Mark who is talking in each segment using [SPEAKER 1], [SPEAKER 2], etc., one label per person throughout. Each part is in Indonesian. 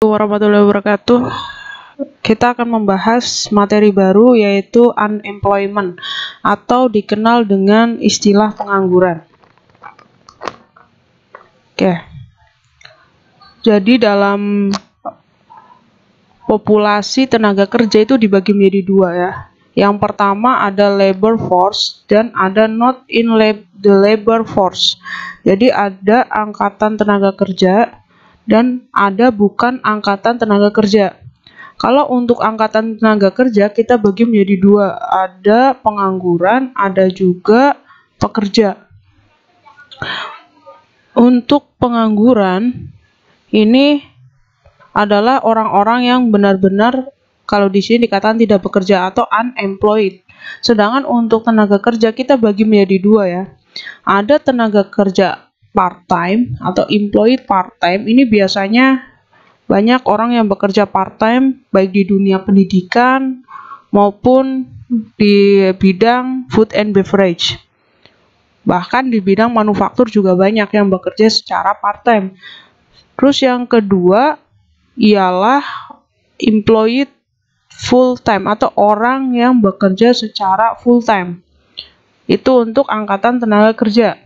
[SPEAKER 1] Warahmatullahi wabarakatuh. Kita akan membahas materi baru yaitu unemployment atau dikenal dengan istilah pengangguran. Oke. Jadi dalam populasi tenaga kerja itu dibagi menjadi dua ya. Yang pertama ada labor force dan ada not in the labor force. Jadi ada angkatan tenaga kerja dan ada bukan angkatan tenaga kerja. Kalau untuk angkatan tenaga kerja kita bagi menjadi dua, ada pengangguran, ada juga pekerja. Untuk pengangguran ini adalah orang-orang yang benar-benar kalau di sini dikatakan tidak bekerja atau unemployed. Sedangkan untuk tenaga kerja kita bagi menjadi dua ya. Ada tenaga kerja part-time atau employed part-time. Ini biasanya banyak orang yang bekerja part-time baik di dunia pendidikan maupun di bidang food and beverage. Bahkan di bidang manufaktur juga banyak yang bekerja secara part-time. Terus yang kedua ialah employed full-time atau orang yang bekerja secara full-time. Itu untuk angkatan tenaga kerja.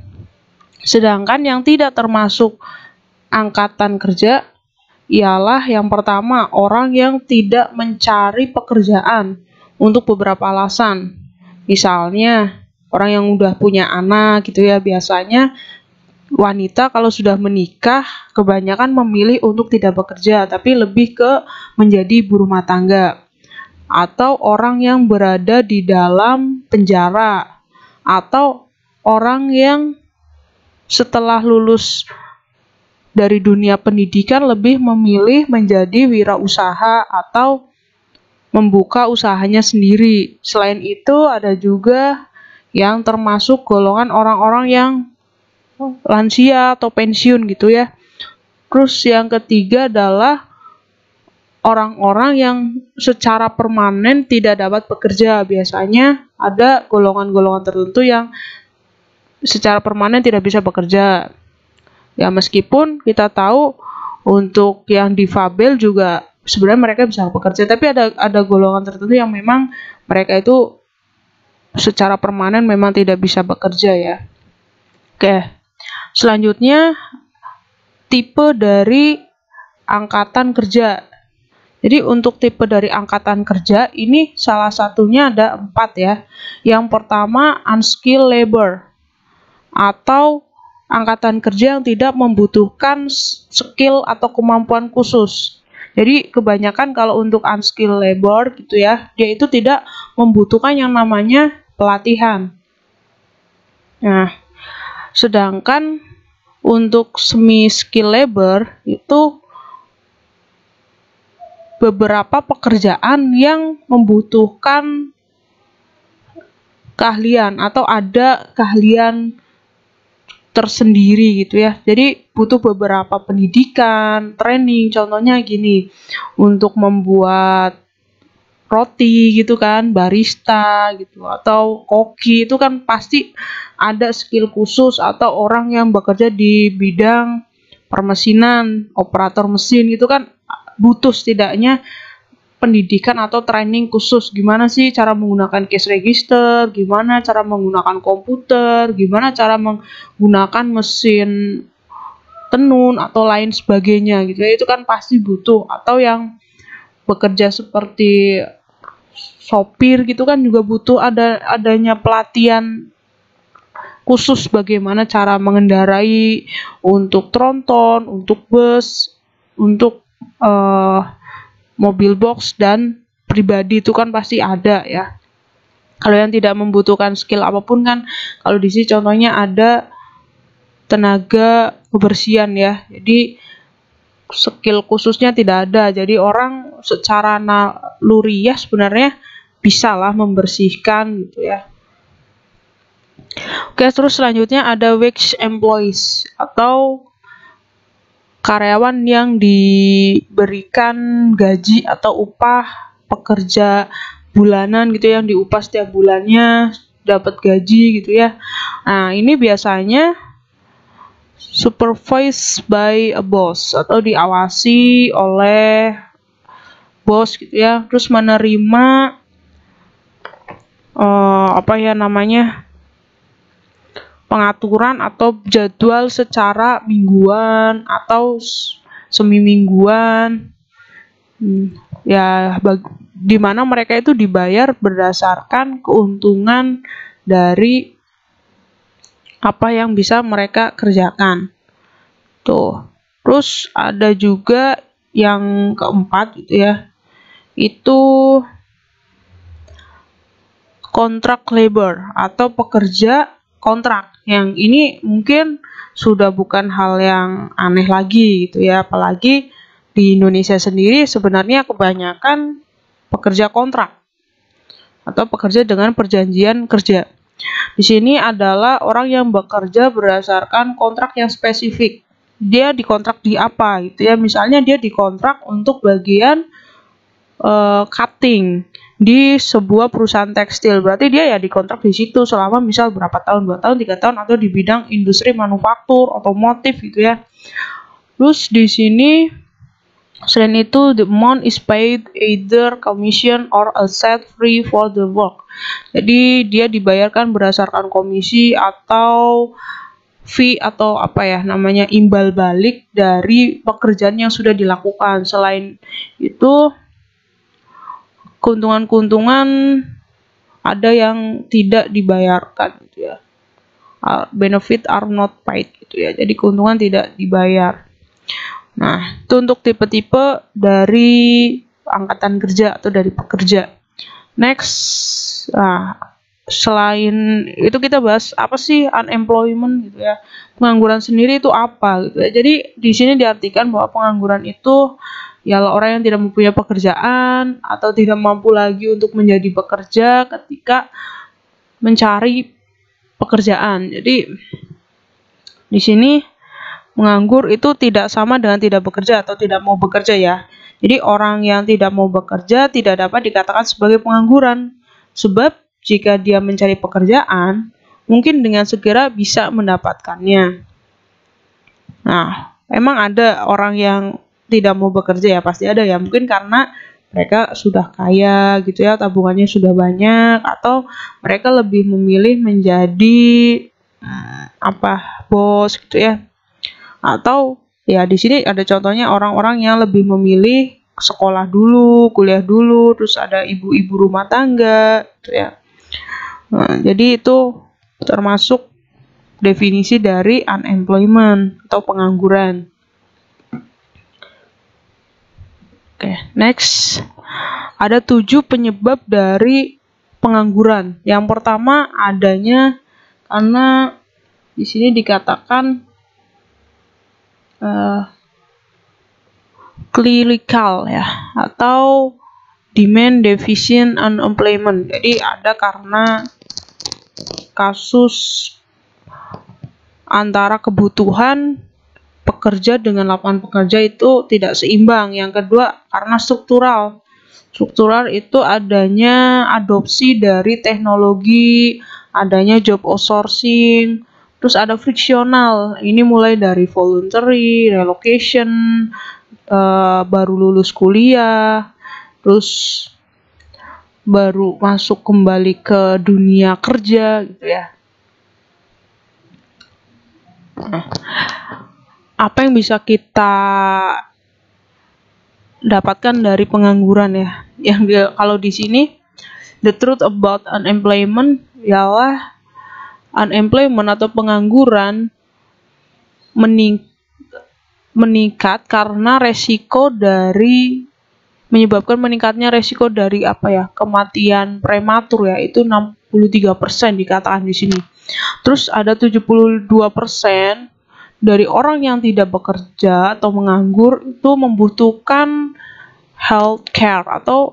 [SPEAKER 1] Sedangkan yang tidak termasuk angkatan kerja ialah yang pertama orang yang tidak mencari pekerjaan untuk beberapa alasan. Misalnya orang yang udah punya anak gitu ya, biasanya wanita kalau sudah menikah kebanyakan memilih untuk tidak bekerja tapi lebih ke menjadi ibu rumah tangga. Atau orang yang berada di dalam penjara, atau orang yang setelah lulus dari dunia pendidikan lebih memilih menjadi wirausaha atau membuka usahanya sendiri. Selain itu ada juga yang termasuk golongan orang-orang yang lansia atau pensiun gitu ya. Terus yang ketiga adalah orang-orang yang secara permanen tidak dapat bekerja. Biasanya ada golongan-golongan tertentu yang secara permanen tidak bisa bekerja. Ya meskipun kita tahu untuk yang difabel juga sebenarnya mereka bisa bekerja, tapi ada golongan tertentu yang memang mereka itu secara permanen memang tidak bisa bekerja ya. Oke. Selanjutnya tipe dari angkatan kerja. Jadi untuk tipe dari angkatan kerja ini salah satunya ada 4 ya. Yang pertama unskilled labor atau angkatan kerja yang tidak membutuhkan skill atau kemampuan khusus. Jadi kebanyakan kalau untuk unskilled labor gitu ya, dia itu tidak membutuhkan yang namanya pelatihan. Nah, sedangkan untuk semi-skilled labor itu beberapa pekerjaan yang membutuhkan keahlian atau ada keahlian tersendiri gitu ya. Jadi butuh beberapa pendidikan, training. Contohnya gini, untuk membuat roti gitu kan, barista gitu atau koki itu kan pasti ada skill khusus atau orang yang bekerja di bidang permesinan, operator mesin gitu kan butuh setidaknya pendidikan atau training khusus, gimana sih cara menggunakan cash register, gimana cara menggunakan komputer, gimana cara menggunakan mesin tenun atau lain sebagainya gitu ya. Itu kan pasti butuh. Atau yang bekerja seperti sopir gitu kan juga butuh adanya pelatihan khusus bagaimana cara mengendarai untuk tronton, untuk bus, untuk mobil box dan pribadi itu kan pasti ada ya. Kalau yang tidak membutuhkan skill apapun kan, kalau di sini contohnya ada tenaga kebersihan ya. Jadi skill khususnya tidak ada. Jadi orang secara naluriah sebenarnya bisa lah membersihkan gitu ya. Oke, terus selanjutnya ada wage employees atau karyawan yang diberikan gaji atau upah pekerja bulanan gitu yang diupah setiap bulannya dapat gaji gitu ya. Nah, ini biasanya supervised by a boss atau diawasi oleh bos gitu ya. Terus menerima apa ya namanya, pengaturan atau jadwal secara mingguan atau semi-mingguan. Ya, di mana mereka itu dibayar berdasarkan keuntungan dari apa yang bisa mereka kerjakan. Tuh. Terus ada juga yang keempat gitu ya. Itu kontrak labor atau pekerja kontrak. Yang ini mungkin sudah bukan hal yang aneh lagi gitu ya, apalagi di Indonesia sendiri sebenarnya kebanyakan pekerja kontrak atau pekerja dengan perjanjian kerja. Di sini adalah orang yang bekerja berdasarkan kontrak yang spesifik. Dia dikontrak di apa gitu ya. Misalnya dia dikontrak untuk bagian cutting di sebuah perusahaan tekstil. Berarti dia ya dikontrak di situ selama misal berapa tahun, 2 tahun, 3 tahun, atau di bidang industri manufaktur, otomotif gitu ya. Terus di sini selain itu, the amount is paid either commission or a set fee for the work. Jadi dia dibayarkan berdasarkan komisi atau fee atau apa ya namanya, imbal balik dari pekerjaan yang sudah dilakukan. Selain itu, keuntungan-keuntungan ada yang tidak dibayarkan gitu ya. Benefit are not paid gitu ya. Jadi keuntungan tidak dibayar. Nah, itu untuk tipe-tipe dari angkatan kerja atau dari pekerja. Next, selain itu kita bahas apa sih unemployment gitu ya. Pengangguran sendiri itu apa gitu ya. Jadi di sini diartikan bahwa pengangguran itu ialah orang yang tidak mempunyai pekerjaan atau tidak mampu lagi untuk menjadi pekerja ketika mencari pekerjaan. Jadi di sini menganggur itu tidak sama dengan tidak bekerja atau tidak mau bekerja ya. Jadi orang yang tidak mau bekerja tidak dapat dikatakan sebagai pengangguran. Sebab jika dia mencari pekerjaan, mungkin dengan segera bisa mendapatkannya. Nah, emang ada orang yang tidak mau bekerja ya, pasti ada ya. Mungkin karena mereka sudah kaya gitu ya, tabungannya sudah banyak, atau mereka lebih memilih menjadi bos gitu ya. Atau ya di sini ada contohnya orang-orang yang lebih memilih sekolah dulu, kuliah dulu, terus ada ibu-ibu rumah tangga gitu ya. Nah, jadi itu termasuk definisi dari unemployment atau pengangguran. Oke, next. Ada 7 penyebab dari pengangguran. Yang pertama adanya karena di sini dikatakan clerical ya, atau demand deficient unemployment. Jadi ada karena kasus antara kebutuhan pekerja dengan lapangan pekerja itu tidak seimbang. Yang kedua karena struktural. Struktural itu adanya adopsi dari teknologi, adanya job outsourcing. Terus ada friksional, ini mulai dari voluntary, relocation, baru lulus kuliah, terus baru masuk kembali ke dunia kerja gitu ya. Nah, apa yang bisa kita dapatkan dari pengangguran ya? Kalau di sini the truth about unemployment ialah unemployment atau pengangguran meningkat karena menyebabkan meningkatnya resiko dari kematian prematur ya, itu 63% dikatakan di sini. Terus ada 72% dari orang yang tidak bekerja atau menganggur itu membutuhkan health care atau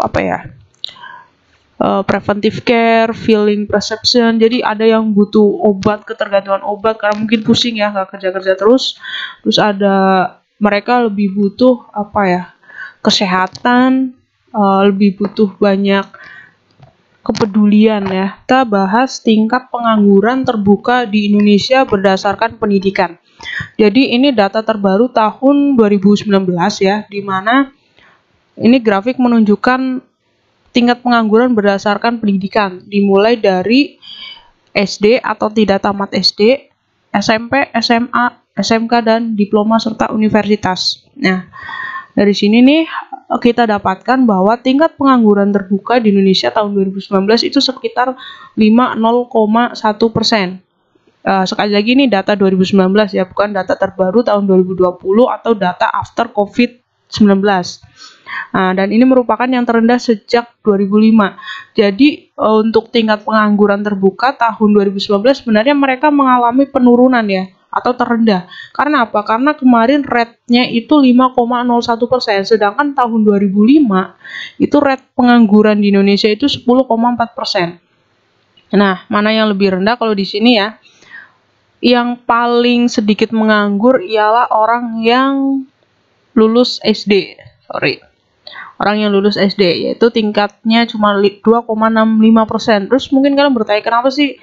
[SPEAKER 1] preventive care, feeling perception. Jadi ada yang butuh obat, ketergantungan obat karena mungkin pusing ya, nggak kerja-kerja terus. Terus ada mereka lebih butuh kesehatan, lebih butuh banyak kepedulian ya. Kita bahas tingkat pengangguran terbuka di Indonesia berdasarkan pendidikan. Jadi ini data terbaru tahun 2019 ya, di mana ini grafik menunjukkan tingkat pengangguran berdasarkan pendidikan, dimulai dari SD atau tidak tamat SD, SMP, SMA, SMK, dan diploma serta universitas. Nah, dari sini nih kita dapatkan bahwa tingkat pengangguran terbuka di Indonesia tahun 2019 itu sekitar 50,1%. Sekali lagi ini data 2019 ya, bukan data terbaru tahun 2020 atau data after COVID-19. Dan ini merupakan yang terendah sejak 2005. Jadi untuk tingkat pengangguran terbuka tahun 2019 sebenarnya mereka mengalami penurunan ya, atau terendah. Karena apa? Karena kemarin rate-nya itu 5,01%, sedangkan tahun 2005 itu rate pengangguran di Indonesia itu 10,4%. Nah, mana yang lebih rendah kalau di sini ya? Yang paling sedikit menganggur ialah orang yang lulus SD. Orang yang lulus SD, yaitu tingkatnya cuma 2,65%. Terus mungkin kalian bertanya, kenapa sih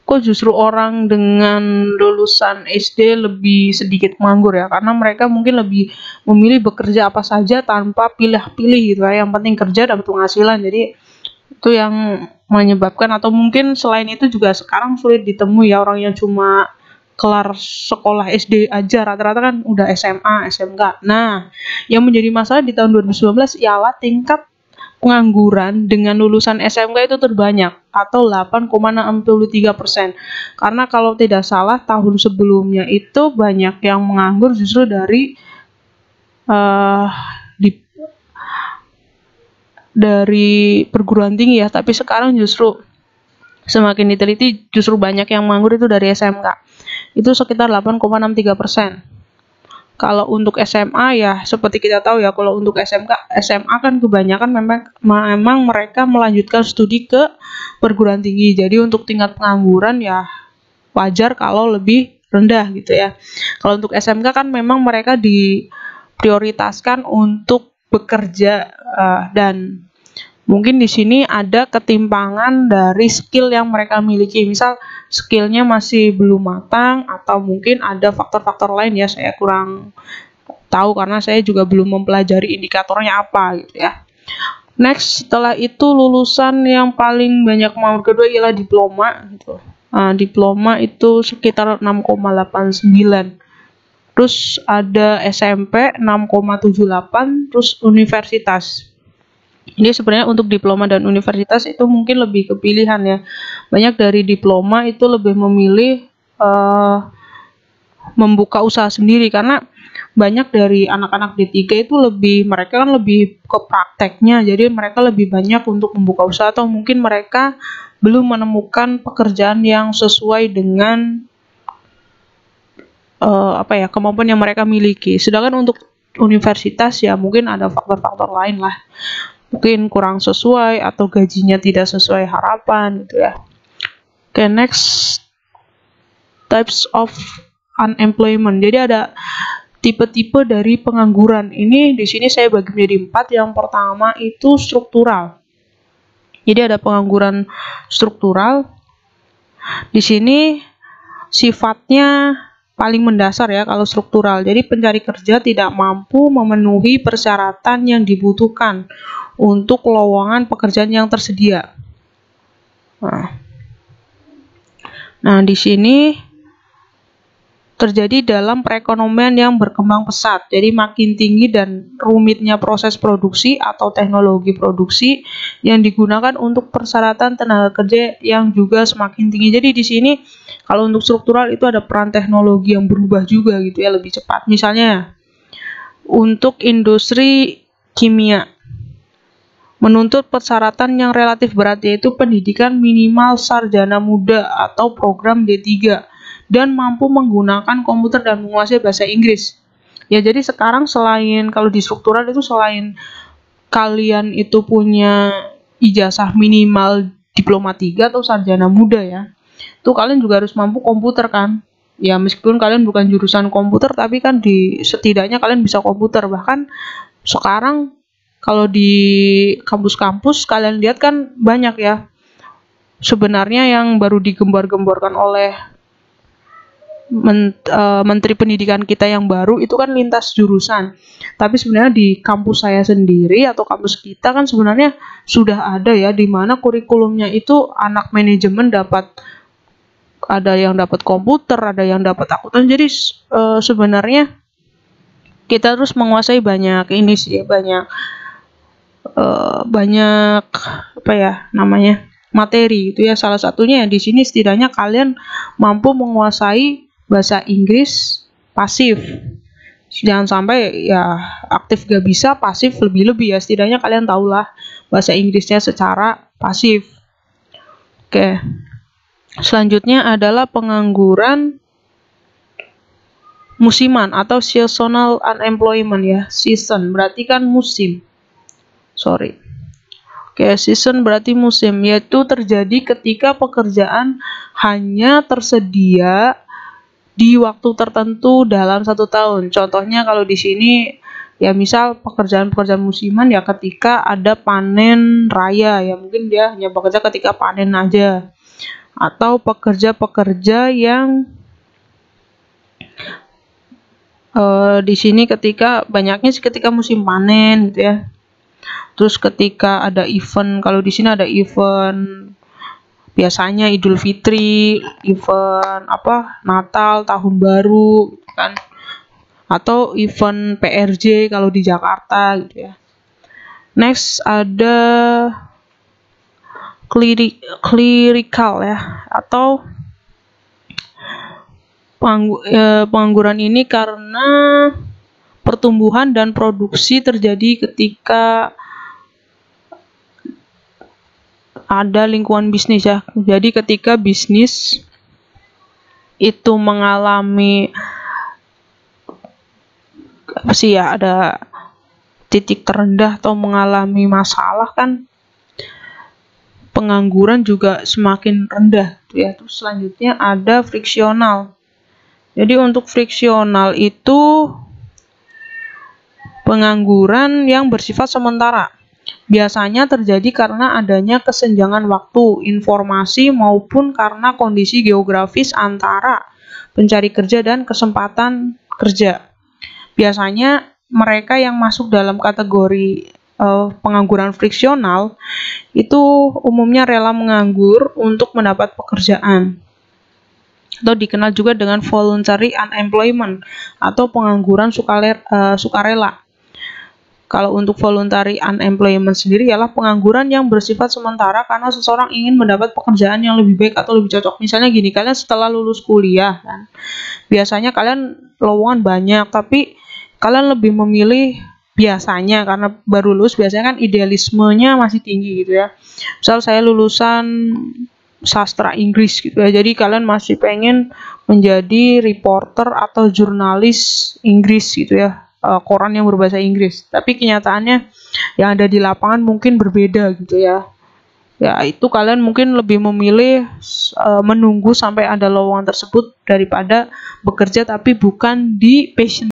[SPEAKER 1] kok justru orang dengan lulusan SD lebih sedikit menganggur ya? Karena mereka mungkin lebih memilih bekerja apa saja tanpa pilih-pilih gitu ya. Yang penting kerja dapat penghasilan. Jadi itu yang menyebabkan, atau mungkin selain itu juga sekarang sulit ditemui ya orang yang cuma kelar sekolah SD aja, rata-rata kan udah SMA, SMK. Nah, yang menjadi masalah di tahun 2019 ialah tingkat pengangguran dengan lulusan SMK itu terbanyak, atau 8,63%. Karena kalau tidak salah tahun sebelumnya itu banyak yang menganggur justru dari perguruan tinggi ya, tapi sekarang justru semakin diteliti justru banyak yang menganggur itu dari SMK. Itu sekitar 8,63%. Kalau untuk SMA ya seperti kita tahu ya, kalau untuk SMA kan kebanyakan memang mereka melanjutkan studi ke perguruan tinggi. Jadi untuk tingkat pengangguran ya wajar kalau lebih rendah gitu ya. Kalau untuk SMK kan memang mereka diprioritaskan untuk bekerja, dan mungkin di sini ada ketimpangan dari skill yang mereka miliki. Misal skillnya masih belum matang, atau mungkin ada faktor-faktor lain ya, saya kurang tahu karena saya juga belum mempelajari indikatornya apa gitu ya. Next, setelah itu lulusan yang paling banyak menganggur kedua ialah diploma gitu. Diploma itu sekitar 6,89. Terus ada SMP 6,78, terus universitas. Ini sebenarnya untuk diploma dan universitas itu mungkin lebih ke pilihan ya. Banyak dari diploma itu lebih memilih membuka usaha sendiri, karena banyak dari anak-anak D3 itu mereka kan lebih ke prakteknya. Jadi mereka lebih banyak untuk membuka usaha, atau mungkin mereka belum menemukan pekerjaan yang sesuai dengan kemampuan yang mereka miliki. Sedangkan untuk universitas ya mungkin ada faktor-faktor lain lah, mungkin kurang sesuai atau gajinya tidak sesuai harapan gitu ya. Oke, next, types of unemployment. Jadi ada tipe-tipe dari pengangguran. Ini di sini saya bagi menjadi 4. Yang pertama itu struktural. Jadi ada pengangguran struktural. Di sini sifatnya paling mendasar ya kalau struktural. Jadi pencari kerja tidak mampu memenuhi persyaratan yang dibutuhkan untuk lowongan pekerjaan yang tersedia. Nah, di sini terjadi dalam perekonomian yang berkembang pesat. Jadi makin tinggi dan rumitnya proses produksi atau teknologi produksi yang digunakan untuk persyaratan tenaga kerja yang juga semakin tinggi. Jadi di sini kalau untuk struktural itu ada peran teknologi yang berubah juga gitu ya, lebih cepat. Misalnya untuk industri kimia menuntut persyaratan yang relatif berat, yaitu pendidikan minimal sarjana muda atau program D3 dan mampu menggunakan komputer dan menguasai bahasa Inggris. Ya, jadi sekarang selain kalau di struktural itu selain kalian itu punya ijazah minimal diploma 3 atau sarjana muda ya, itu kalian juga harus mampu komputer kan. Ya meskipun kalian bukan jurusan komputer, tapi kan setidaknya kalian bisa komputer. Bahkan sekarang kalau di kampus-kampus kalian lihat kan banyak ya sebenarnya yang baru digembar-gemborkan oleh Menteri Pendidikan kita yang baru itu kan lintas jurusan. Tapi sebenarnya di kampus saya sendiri atau kampus kita kan sebenarnya sudah ada ya, di mana kurikulumnya itu anak manajemen dapat, ada yang dapat komputer, ada yang dapat akuntan. Jadi sebenarnya kita terus menguasai banyak ini sih, banyak apa ya namanya, materi gitu ya. Salah satunya ya di sini setidaknya kalian mampu menguasai bahasa Inggris pasif. Jangan sampai ya aktif gak bisa, pasif lebih-lebih ya. Setidaknya kalian tahulah bahasa Inggrisnya secara pasif. Oke. Selanjutnya adalah pengangguran musiman atau seasonal unemployment ya. Season berarti kan musim. Sorry. Oke, season berarti musim, yaitu terjadi ketika pekerjaan hanya tersedia di waktu tertentu dalam 1 tahun. Contohnya kalau di sini ya misal pekerjaan-pekerjaan musiman ya ketika ada panen raya ya, mungkin dia hanya bekerja ketika panen aja. Atau pekerja-pekerja yang di sini ketika banyaknya sih ketika musim panen gitu ya. Terus ketika ada event, kalau di sini ada event biasanya Idul Fitri, event apa Natal, Tahun Baru gitu kan. Atau event PRJ kalau di Jakarta gitu ya. Next ada clerical ya, atau pengangguran ini karena pertumbuhan dan produksi terjadi ketika ada lingkungan bisnis ya. Jadi ketika bisnis itu mengalami apa sih ya, ada titik terendah atau mengalami masalah kan, pengangguran juga semakin rendah ya. Terus selanjutnya ada friksional. Jadi untuk friksional itu pengangguran yang bersifat sementara. Biasanya terjadi karena adanya kesenjangan waktu, informasi, maupun karena kondisi geografis antara pencari kerja dan kesempatan kerja. Biasanya mereka yang masuk dalam kategori pengangguran friksional itu umumnya rela menganggur untuk mendapat pekerjaan, atau dikenal juga dengan voluntary unemployment atau pengangguran sukarela. Kalau untuk voluntary unemployment sendiri ialah pengangguran yang bersifat sementara karena seseorang ingin mendapat pekerjaan yang lebih baik atau lebih cocok. Misalnya gini, kalian setelah lulus kuliah kan, biasanya kalian lowongan banyak, tapi kalian lebih memilih biasanya karena baru lulus, biasanya kan idealismenya masih tinggi gitu ya. Misal saya lulusan sastra Inggris gitu ya, jadi kalian masih pengen menjadi reporter atau jurnalis Inggris gitu ya, koran yang berbahasa Inggris. Tapi kenyataannya yang ada di lapangan mungkin berbeda gitu ya. Ya itu kalian mungkin lebih memilih menunggu sampai ada lowongan tersebut daripada bekerja tapi bukan di passion